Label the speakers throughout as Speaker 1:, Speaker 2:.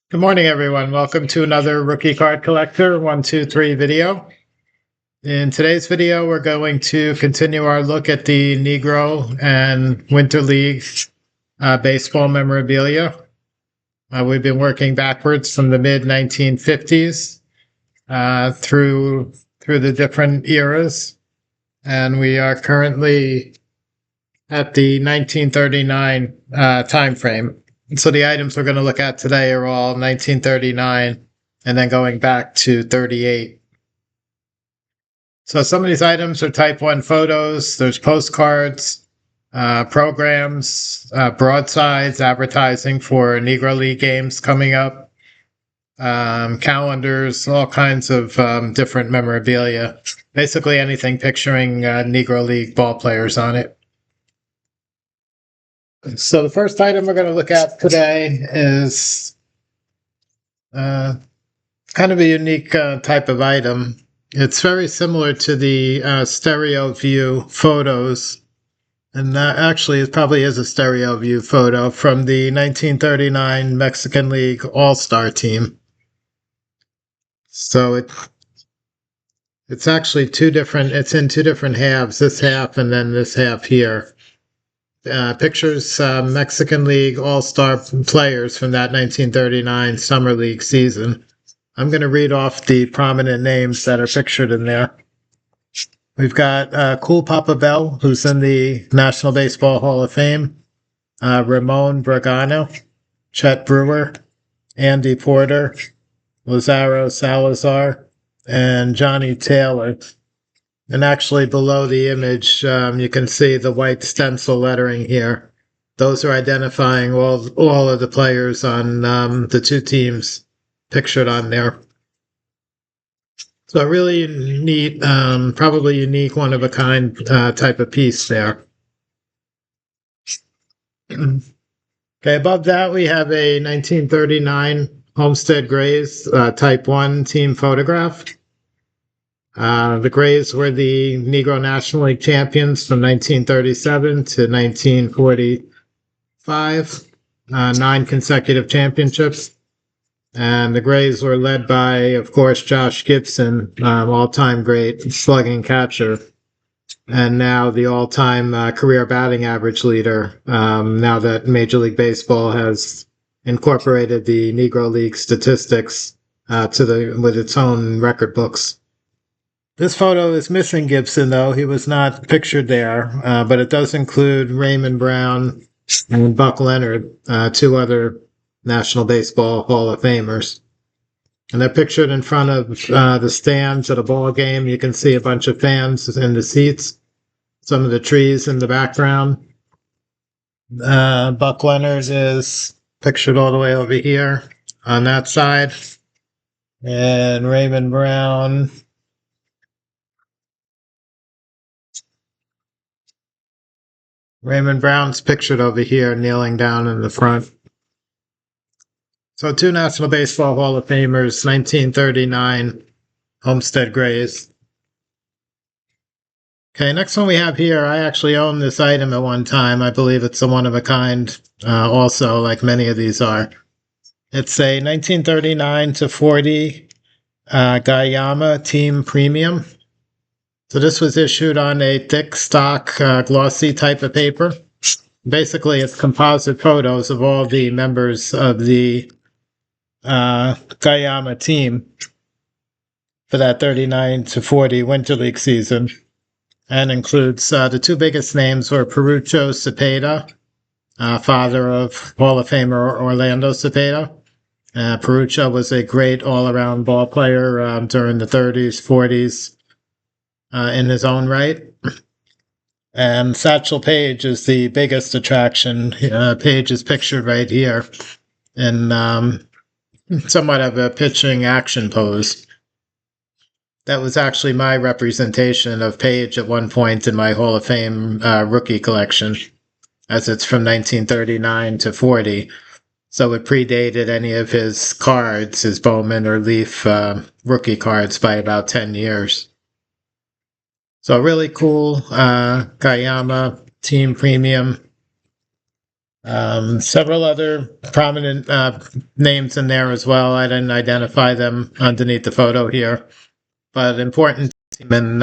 Speaker 1: Good morning, everyone. Welcome to another Rookie Card Collector 123 video. In today's video, we're going to continue our look at the Negro and Winter League baseball memorabilia. We've been working backwards from the mid-1950s through the different eras, and we are currently at the 1939 time frame. So the items we're going to look at today are all 1939 and then going back to 38. So some of these items are type 1 photos. There's postcards, programs, broadsides, advertising for Negro League games coming up, calendars, all kinds of different memorabilia. Basically anything picturing Negro League ball players on it. So the first item we're going to look at today is kind of a unique type of item. It's very similar to the stereo view photos, and that actually it probably is a stereo view photo from the 1939 Mexican League All-Star team. So it's actually it's in two different halves, this half and then this half here. Pictures Mexican League All-Star players from that 1939 Summer League season. I'm going to read off the prominent names that are pictured in there. We've got Cool Papa Bell, who's in the National Baseball Hall of Fame, Ramon Bragano, Chet Brewer, Andy Porter, Lazaro Salazar, and Johnny Taylor. And actually below the image, you can see the white stencil lettering here. Those are identifying all of the players on the two teams pictured on there. So a really neat, probably unique, one-of-a-kind type of piece there. Okay, above that we have a 1939 Homestead Grays Type 1 team photograph. The Grays were the Negro National League champions from 1937 to 1945, 9 consecutive championships. And the Grays were led by, of course, Josh Gibson, all-time great slugging catcher, and now the all-time career batting average leader, now that Major League Baseball has incorporated the Negro League statistics with its own record books. This photo is missing Gibson, though. He was not pictured there, but it does include Raymond Brown and Buck Leonard, two other National Baseball Hall of Famers. And they're pictured in front of the stands at a ball game. You can see a bunch of fans in the seats, some of the trees in the background. Buck Leonard is pictured all the way over here on that side. And Raymond Brown... Raymond Brown's pictured over here, kneeling down in the front. So two National Baseball Hall of Famers, 1939 Homestead Grays. Okay, next one we have here, I actually owned this item at one time. I believe it's a one-of-a-kind also, like many of these are. It's a 1939 to 40 Guyama Team Premium. So this was issued on a thick stock glossy type of paper. Basically, it's composite photos of all the members of the Guyama team for that 39 to 40 Winter League season, and includes the two biggest names were Perucho Cepeda, father of Hall of Famer Orlando Cepeda. Perucho was a great all-around ball player during the 30s, 40s. In his own right. And Satchel Paige is the biggest attraction. Paige is pictured right here in somewhat of a pitching action pose. That was actually my representation of Paige at one point in my Hall of Fame rookie collection, as it's from 1939 to 40. So it predated any of his cards, his Bowman or Leaf rookie cards, by about 10 years. So really cool Guyama Team Premium Several other prominent names in there as well. I didn't identify them underneath the photo here, but important team in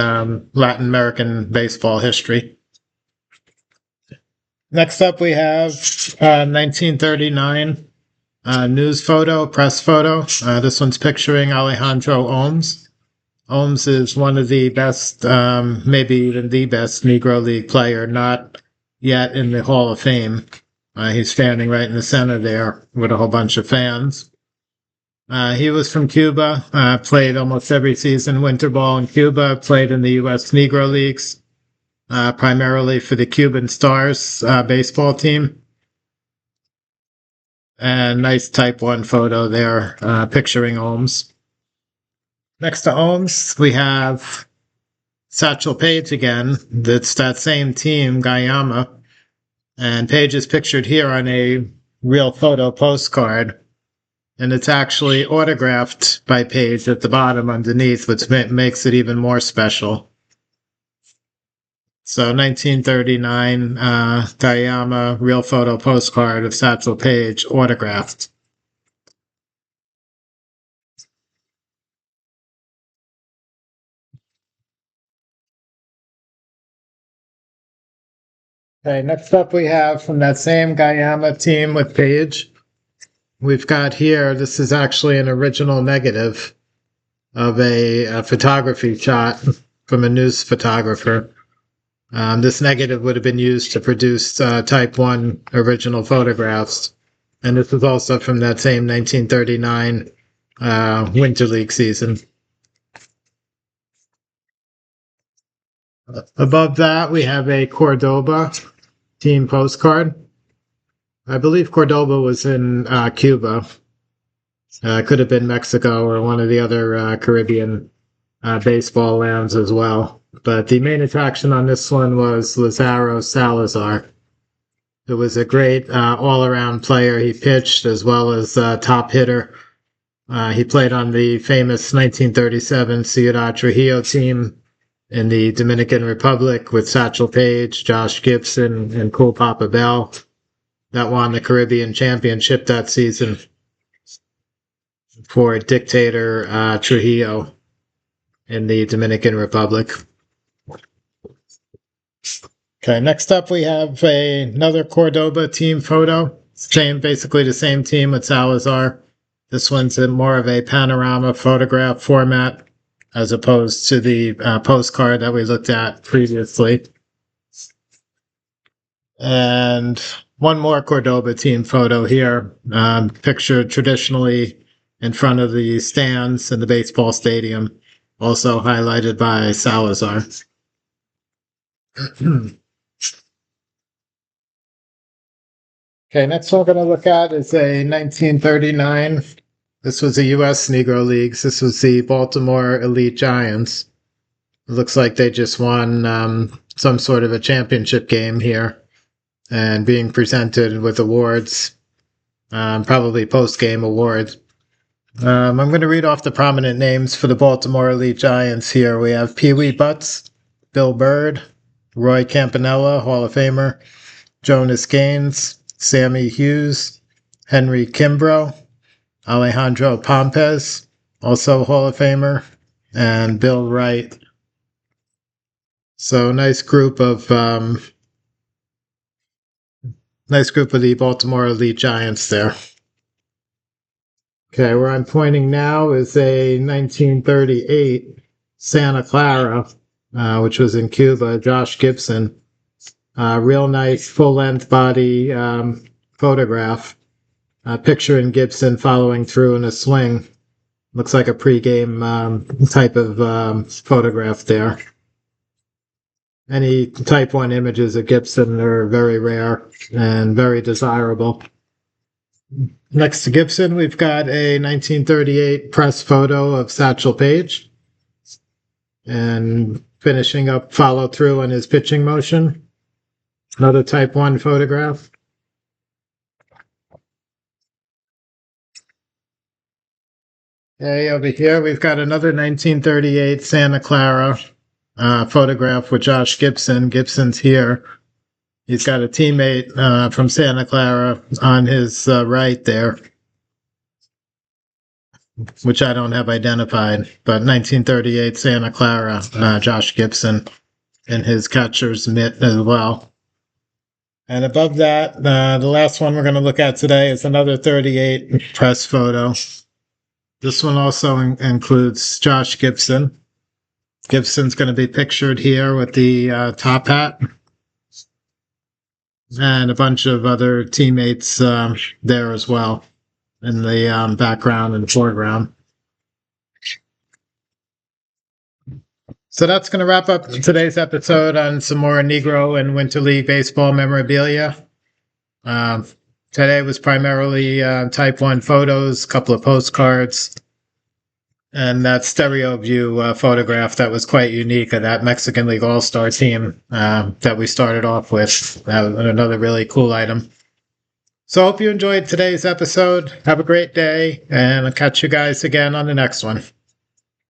Speaker 1: Latin American baseball history. Next up, we have 1939 news photo, press photo. This one's picturing Alejandro Olms. Olms is one of the best, maybe even the best Negro League player, not yet in the Hall of Fame. He's standing right in the center there with a whole bunch of fans. He was from Cuba, played almost every season winter ball in Cuba, played in the U.S. Negro Leagues, primarily for the Cuban Stars baseball team. And nice type 1 photo there, picturing Olms. Next to Olms, we have Satchel Paige again. That's that same team, Guyama. And Paige is pictured here on a real photo postcard. And it's actually autographed by Paige at the bottom underneath, which makes it even more special. So 1939 Guyama real photo postcard of Satchel Paige autographed. Okay, next up we have from that same Guyama team with Paige. We've got here, this is actually an original negative of a photography shot from a news photographer. This negative would have been used to produce type 1 original photographs. And this is also from that same 1939 Winter League season. Above that, we have a Cordoba team postcard. I believe Cordoba was in Cuba. Could have been Mexico or one of the other Caribbean baseball lands as well. But the main attraction on this one was Lazaro Salazar, who was a great all-around player. He pitched as well as top hitter. He played on the famous 1937 Ciudad Trujillo team in the Dominican Republic with Satchel Paige, Josh Gibson, and Cool Papa Bell. That won the Caribbean Championship that season for dictator Trujillo in the Dominican Republic. Okay, next up we have another Cordoba team photo. Basically the same team with Salazar. This one's in more of a panorama photograph format as opposed to the postcard that we looked at previously. And one more Cordoba team photo here, pictured traditionally in front of the stands in the baseball stadium, also highlighted by Salazar. Okay, next one we're going to look at is a 1939. This was the U.S. Negro Leagues. This was the Baltimore Elite Giants. It looks like they just won some sort of a championship game here and being presented with awards, probably post-game awards. I'm going to read off the prominent names for the Baltimore Elite Giants here. We have Pee Wee Butts, Bill Bird, Roy Campanella, Hall of Famer, Jonas Gaines, Sammy Hughes, Henry Kimbrough, Alejandro Pompez, also Hall of Famer, and Bill Wright. So nice group of the Baltimore Elite Giants there. Okay, where I'm pointing now is a 1938 Santa Clara, which was in Cuba, Josh Gibson. Real nice full-length body photograph. Picturing Gibson following through in a swing. Looks like a pregame type of photograph there. Any type 1 images of Gibson are very rare and very desirable. Next to Gibson, we've got a 1938 press photo of Satchel Paige. And finishing up follow through on his pitching motion. Another type 1 photograph. Okay, over here we've got another 1938 Santa Clara photograph with Josh Gibson. Gibson's here. He's got a teammate from Santa Clara on his right there, which I don't have identified, but 1938 Santa Clara, Josh Gibson in his catcher's mitt as well. And above that, the last one we're going to look at today is another 38 press photo. This one also includes Josh Gibson. Gibson's going to be pictured here with the top hat. And a bunch of other teammates there as well in the background and foreground. So that's going to wrap up today's episode on some more Negro and Winter League baseball memorabilia. Today was primarily Type 1 photos, a couple of postcards, and that stereo view photograph that was quite unique of that Mexican League All-Star team that we started off with. Another really cool item. So I hope you enjoyed today's episode. Have a great day, and I'll catch you guys again on the next one.